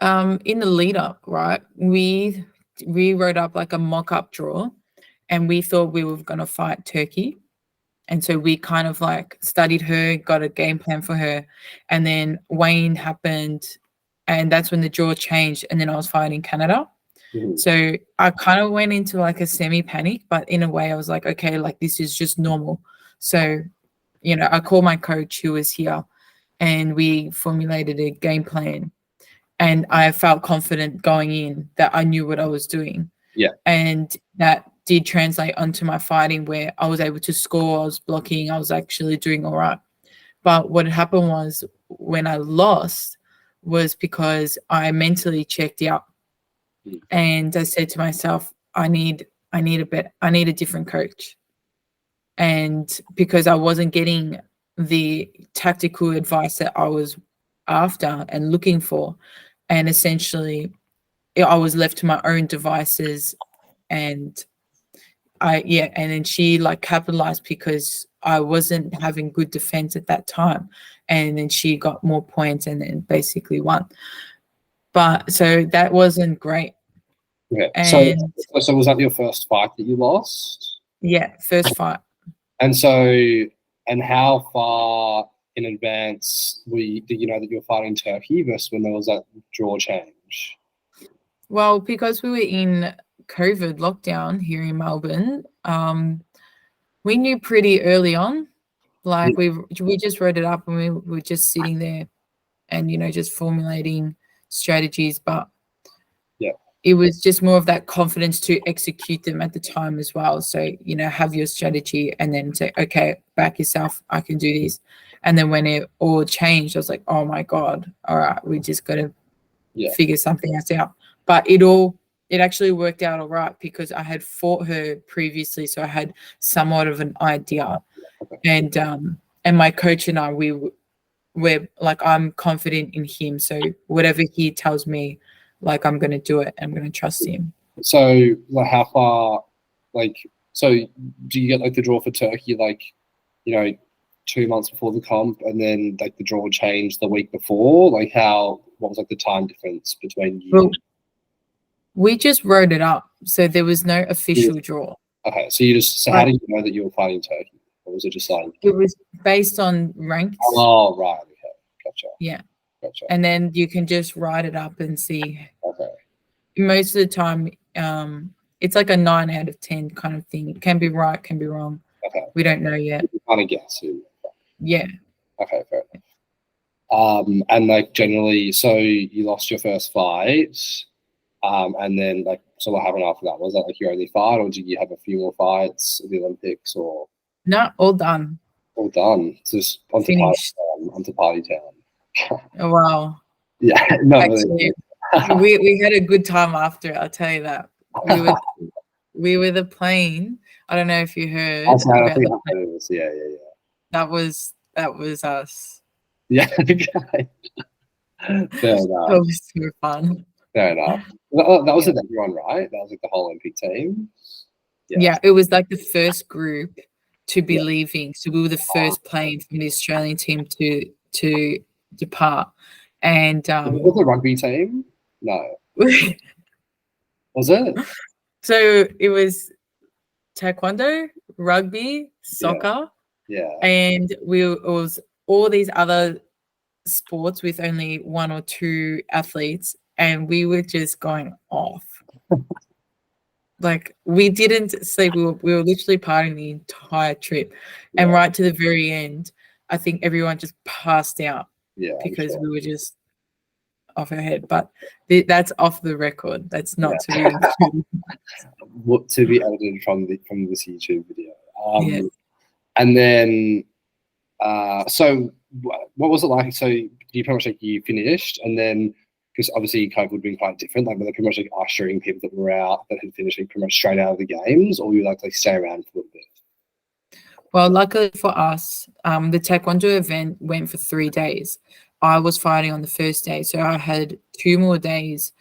in the lead up, right, we wrote up like a mock-up draw, and we thought we were going to fight Turkey. And so we kind of like studied her, got a game plan for her. And then Wayne happened and that's when the draw changed, and then I was fighting in Canada. So I kind of went into like a semi-panic, but in a way I was like, okay, like this is just normal. So, you know, I called my coach who was here, and we formulated a game plan, and I felt confident going in that I knew what I was doing. Yeah. And that did translate onto my fighting, where I was able to score, I was blocking, I was actually doing all right. But what happened was when I lost was because I mentally checked out. And I said to myself, I need a different coach. And because I wasn't getting the tactical advice that I was after and looking for, and essentially I was left to my own devices, and and then she like capitalized because I wasn't having good defense at that time, and then she got more points and then basically won. But so that wasn't great. Yeah. And so was that your first fight that you lost? Yeah, first fight. And how far in advance did you know that you were fighting Turkey versus when there was that draw change? Well, because we were in COVID lockdown here in Melbourne, we knew pretty early on. Like we just wrote it up, and we were just sitting there and, you know, just formulating strategies. But it was just more of that confidence to execute them at the time as well. So, you know, have your strategy and then say, okay, back yourself, I can do this. And then when it all changed, I was like, oh my God, all right, we just got to figure something else out. But it actually worked out all right because I had fought her previously, so I had somewhat of an idea. And my coach and I, we're like, I'm confident in him. So whatever he tells me, like, I'm going to do it. I'm going to trust him. So like how far, like, so do you get like the draw for Turkey, like, you know, 2 months before the comp, and then like the draw changed the week before? Like what was like the time difference between you? Well, we just wrote it up. So there was no official draw. Okay. So how did you know that you were fighting Turkey? Or was it just like? It was based on ranks. Oh, right. Okay. Gotcha. Yeah. Gotcha. And then you can just write it up and see. Okay. Most of the time, it's like a 9 out of 10 kind of thing. It can be right, can be wrong. Okay. We don't know yet. You kind of guess. Yeah. Okay, fair enough. And like generally, so you lost your first fight, and then like, so what happened after that? Was that like your only fight, or did you have a few more fights at the Olympics, or? No, all done. All done. Just onto party town. Oh, wow. Yeah, no. Actually, we had a good time after it, I'll tell you that. We were the plane. I don't know if you heard. I think I heard this. Yeah. That was us. Yeah. Okay. Fair enough. That was so fun. Fair enough. That was everyone, right? That was like the whole Olympic team. Yeah, it was like the first group to be leaving. So we were the first plane from the Australian team to depart. And was the rugby team? No. Was it? So it was taekwondo, rugby, soccer. Yeah. And it was all these other sports with only 1 or 2 athletes, and we were just going off. Like, we didn't sleep. We were literally partying the entire trip. Yeah. And right to the very end, I think everyone just passed out. Yeah, because we were just off our head. But that's off the record. That's not to be included. To be edited from this YouTube video. And then, so what was it like? So you pretty much like you finished, and then, because obviously COVID would have been quite different, like were they pretty much like ushering people that were out that had finished like pretty much straight out of the games, or you like stay around for a little bit? Well, luckily for us, the taekwondo event went for 3 days. I was fighting on the first day, so I had 2 more days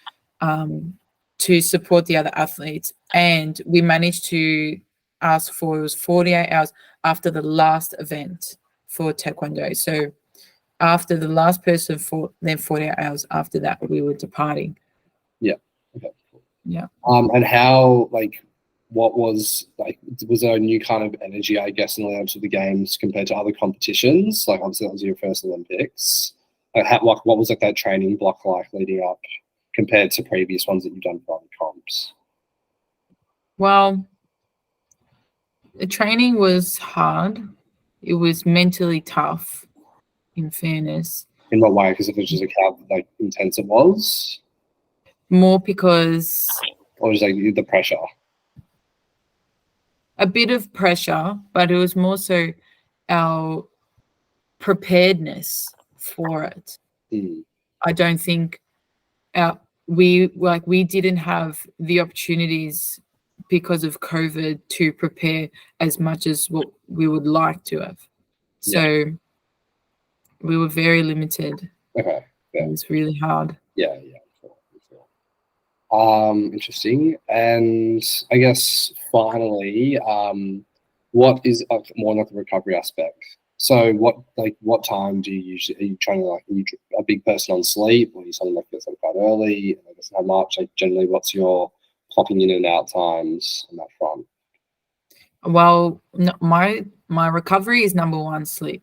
to support the other athletes, and we managed to ask for, it was 48 hours after the last event for taekwondo. So after the last person fought, then 48 hours after that, we were departing. Yeah. Okay. Yeah. And how, like, what was there a new kind of energy, I guess, in the lead up to the games compared to other competitions? Like, obviously that was your first Olympics. what was like that training block like leading up compared to previous ones that you've done for other comps? Well, the training was hard. It was mentally tough, in fairness. In what way? Because it was just like how like intense it was? More because... Or just like the pressure? A bit of pressure, but it was more so our preparedness for it. I don't think we didn't have the opportunities because of COVID to prepare as much as what we would like to have. So we were very limited. Okay. Yeah. It was really hard. Yeah. Interesting. And I guess finally, what is more like the recovery aspect? So what time do you usually, are you trying to are you a big person on sleep, or are you someone that gets up quite early? I guess how much, generally what's your clocking in and out times on that front? Well, no, my recovery is number one, sleep.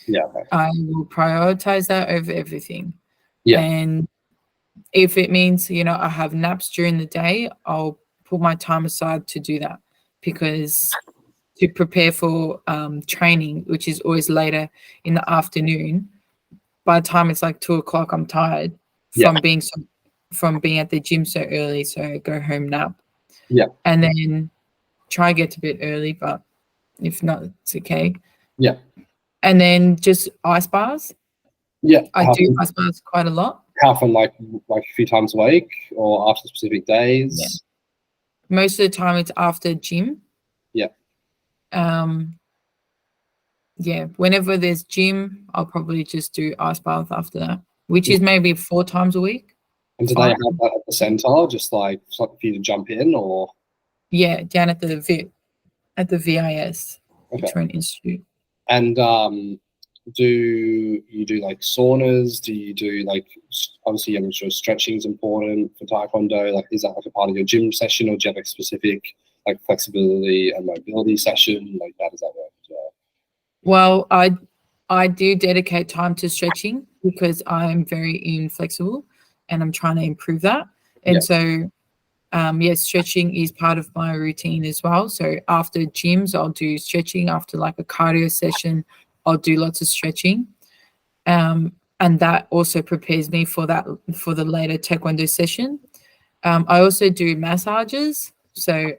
Yeah. Okay. I will prioritize that over everything. Yeah. And if it means, I have naps during the day, I'll put my time aside to do that, because to prepare for training, which is always later in the afternoon, by the time it's like 2:00, I'm tired from being at the gym so early. So I go home, nap. Yeah. And then try to get to bed early, but if not, it's okay. Yeah. And then just ice bars. Yeah. I do ice bars quite a lot. How often, like a few times a week or after specific days? Yeah. Most of the time it's after gym. Yeah. Yeah, whenever there's gym, I'll probably just do ice bath after that, which is maybe 4 times a week. And do they have that at the centre, just like for you to jump in, or? Yeah, down at the VIS, Victorian Institute. And do you do like saunas? Do you do like, obviously I'm sure stretching is important for taekwondo. Like, is that like a part of your gym session, or do you have a specific like flexibility and mobility session? Like, how does that work as well? Well, I do dedicate time to stretching because I'm very inflexible and I'm trying to improve that. And so, yes, stretching is part of my routine as well. So after gyms, I'll do stretching. After like a cardio session, I'll do lots of stretching. And that also prepares me for the later taekwondo session. I also do massages. So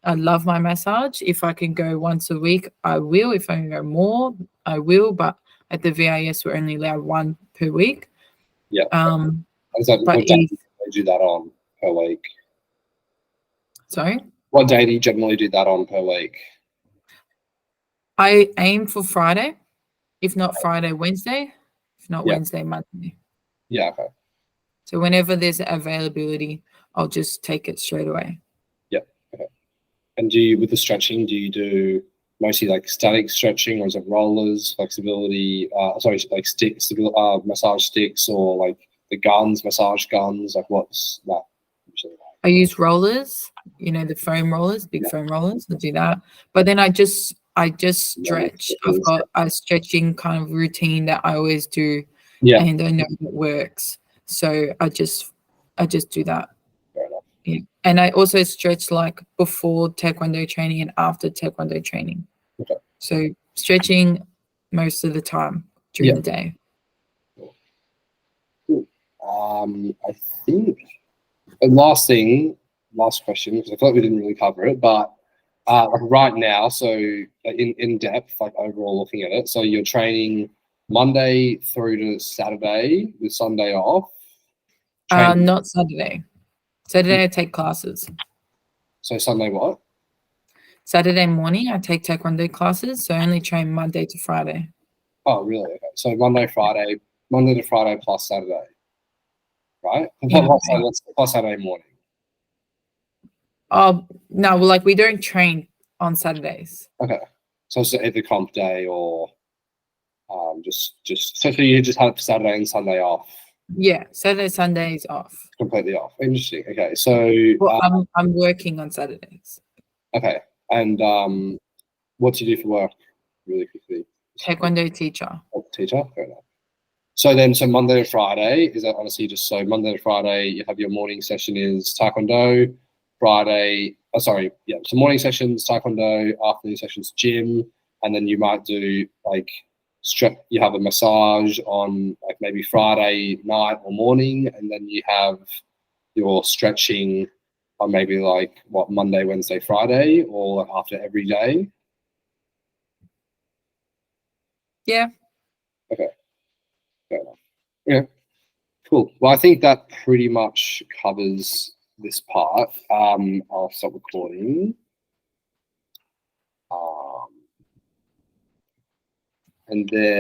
I love my massage. If I can go once a week, I will. If I can go more, I will. But at the VIS, we're only allowed 1 per week. Yeah. What day do you do that on per week? Sorry? What day do you generally do that on per week? I aim for Friday. If not Friday, Wednesday. If not Wednesday, Monday. Yeah, okay. So whenever there's availability, I'll just take it straight away. Yeah, okay. And with the stretching, do you do mostly like static stretching, or is it rollers, flexibility, like sticks, massage sticks, or like the guns, massage guns? Like, what's that usually like? I use rollers, the foam rollers, big foam rollers. I do that. But then I just stretch. I've got a stretching kind of routine that I always do, and I know it works. So I just do that. Fair enough. Yeah. And I also stretch like before taekwondo training and after taekwondo training. Okay. So stretching most of the time during the day. Cool. I think last question, because I feel like we didn't really cover it, but like right now, so in depth, like overall looking at it, so you're training Monday through to Saturday with Sunday off? Not Saturday. Saturday I take classes. So Sunday what? Saturday morning I take taekwondo classes, so I only train Monday to Friday. Oh, really? Okay. So Monday to Friday plus Saturday, right? Yeah. Plus Saturday morning. Oh, no, well, like we don't train on Saturdays. Okay. So it's either comp day or so you just have Saturday and Sunday off? Yeah, Saturday, Sunday is off. Completely off. Interesting. Okay, so I'm working on Saturdays. Okay, and what do you do for work? Really quickly. Taekwondo teacher. Oh, teacher. Fair enough. So Monday to Friday, is that honestly just so Monday to Friday, you have your morning session is taekwondo, Friday, so morning sessions, taekwondo, afternoon sessions, gym, and then you might do like, you have a massage on like maybe Friday night or morning, and then you have your stretching on maybe like Monday, Wednesday, Friday, or after every day. Yeah. Okay. Fair enough. Yeah. Cool. Well, I think that pretty much covers this part. I'll stop recording. And then